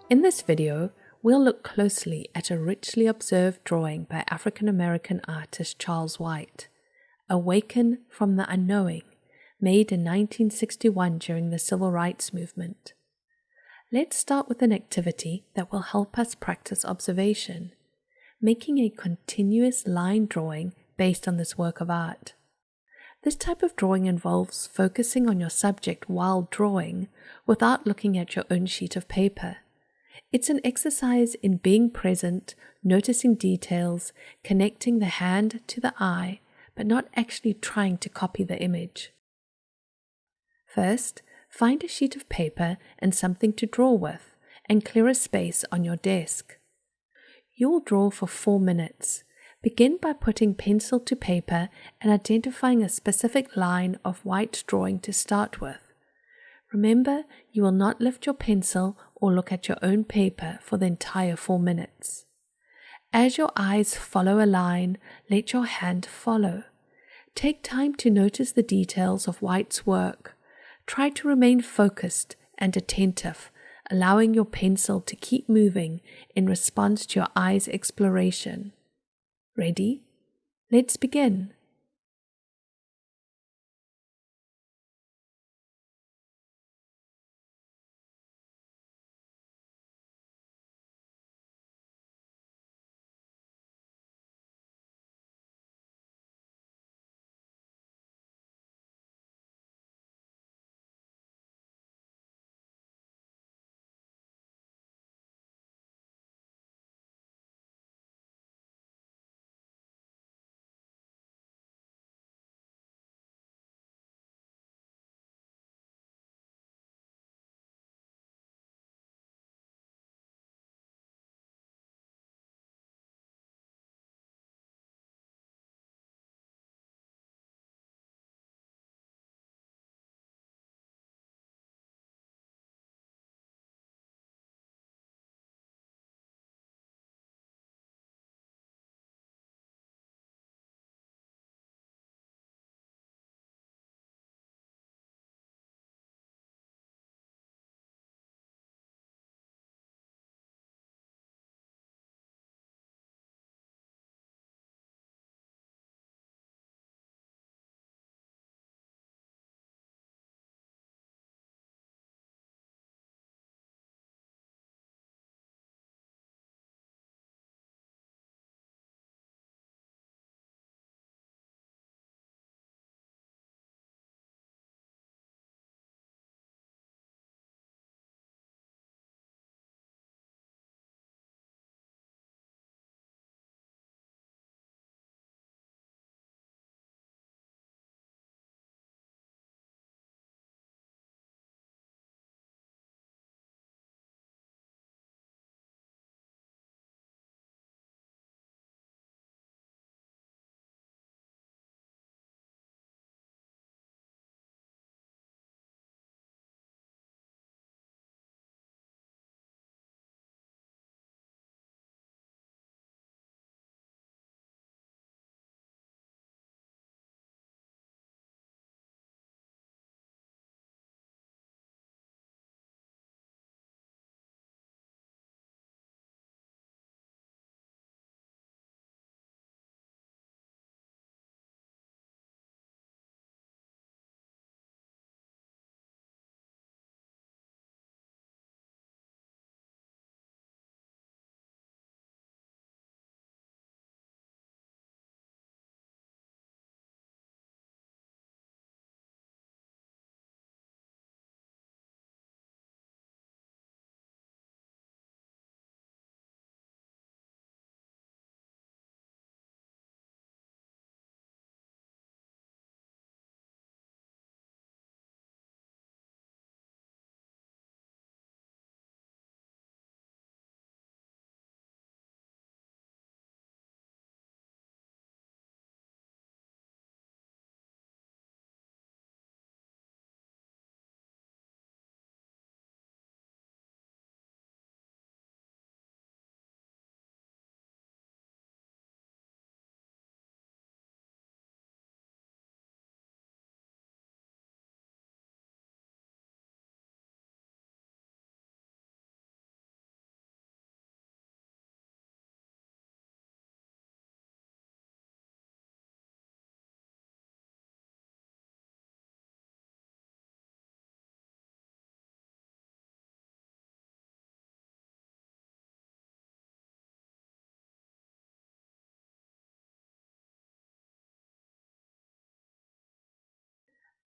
In this video, we'll look closely at a richly observed drawing by African-American artist Charles White, Awaken from the Unknowing, made in 1961 during the Civil Rights Movement. Let's start with an activity that will help us practice observation, making a continuous line drawing based on this work of art. This type of drawing involves focusing on your subject while drawing without looking at your own sheet of paper. It's an exercise in being present, noticing details, connecting the hand to the eye, but not actually trying to copy the image. First, find a sheet of paper and something to draw with, and clear a space on your desk. You'll draw for 4 minutes. Begin by putting pencil to paper and identifying a specific line of White's drawing to start with. Remember, you will not lift your pencil or look at your own paper for the entire 4 minutes. As your eyes follow a line, let your hand follow. Take time to notice the details of White's work. Try to remain focused and attentive, allowing your pencil to keep moving in response to your eyes' exploration. Ready? Let's begin.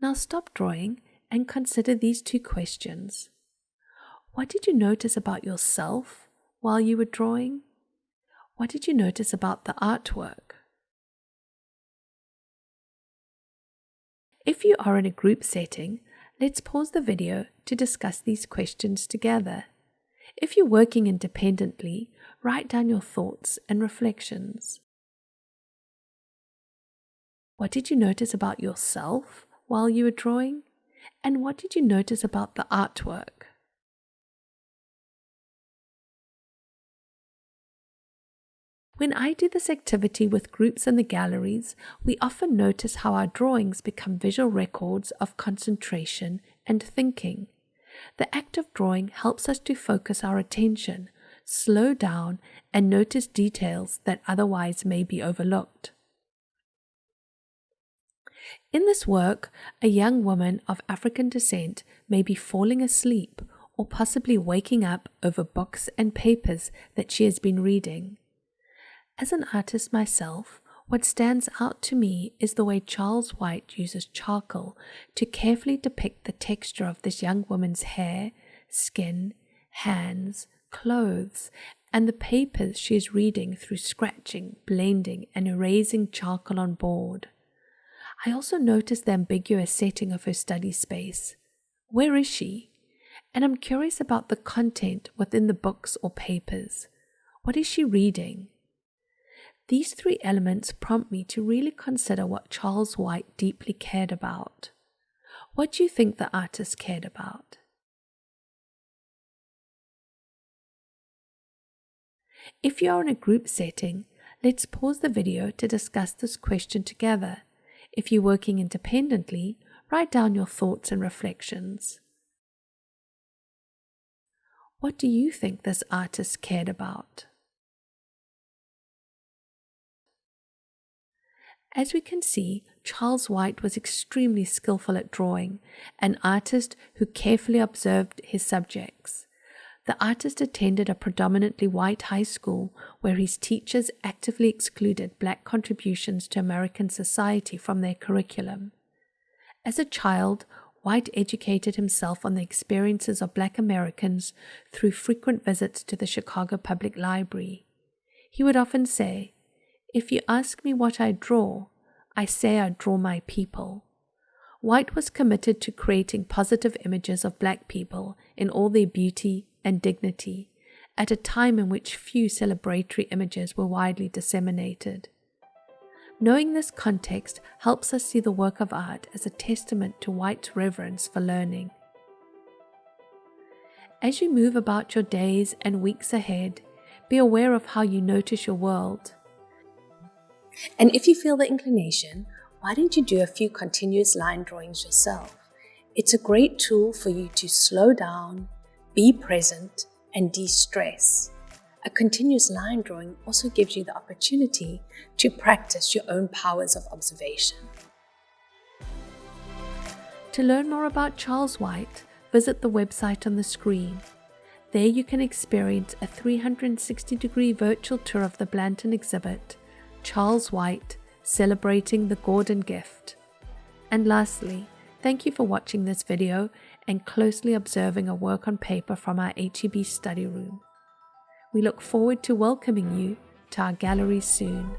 Now stop drawing and consider these two questions. What did you notice about yourself while you were drawing? What did you notice about the artwork? If you are in a group setting, let's pause the video to discuss these questions together. If you're working independently, write down your thoughts and reflections. What did you notice about yourself while you were drawing? And what did you notice about the artwork? When I do this activity with groups in the galleries, we often notice how our drawings become visual records of concentration and thinking. The act of drawing helps us to focus our attention, slow down, and notice details that otherwise may be overlooked. In this work, a young woman of African descent may be falling asleep or possibly waking up over books and papers that she has been reading. As an artist myself, what stands out to me is the way Charles White uses charcoal to carefully depict the texture of this young woman's hair, skin, hands, clothes, and the papers she is reading through scratching, blending, and erasing charcoal on board. I also notice the ambiguous setting of her study space. Where is she? And I'm curious about the content within the books or papers. What is she reading? These three elements prompt me to really consider what Charles White deeply cared about. What do you think the artist cared about? If you are in a group setting, let's pause the video to discuss this question together. If you're working independently, write down your thoughts and reflections. What do you think this artist cared about? As we can see, Charles White was extremely skillful at drawing, an artist who carefully observed his subjects. The artist attended a predominantly white high school where his teachers actively excluded black contributions to American society from their curriculum. As a child, White educated himself on the experiences of black Americans through frequent visits to the Chicago Public Library. He would often say, "If you ask me what I draw, I say I draw my people." White was committed to creating positive images of black people in all their beauty and dignity, at a time in which few celebratory images were widely disseminated. Knowing this context helps us see the work of art as a testament to White's reverence for learning. As you move about your days and weeks ahead, be aware of how you notice your world. And if you feel the inclination, why don't you do a few continuous line drawings yourself? It's a great tool for you to slow down, be present, and de-stress. A continuous line drawing also gives you the opportunity to practice your own powers of observation. To learn more about Charles White, visit the website on the screen. There you can experience a 360-degree virtual tour of the Blanton exhibit, Charles White, Celebrating the Gordon Gift. And lastly, thank you for watching this video and closely observing a work on paper from our HEB study room. We look forward to welcoming you to our gallery soon.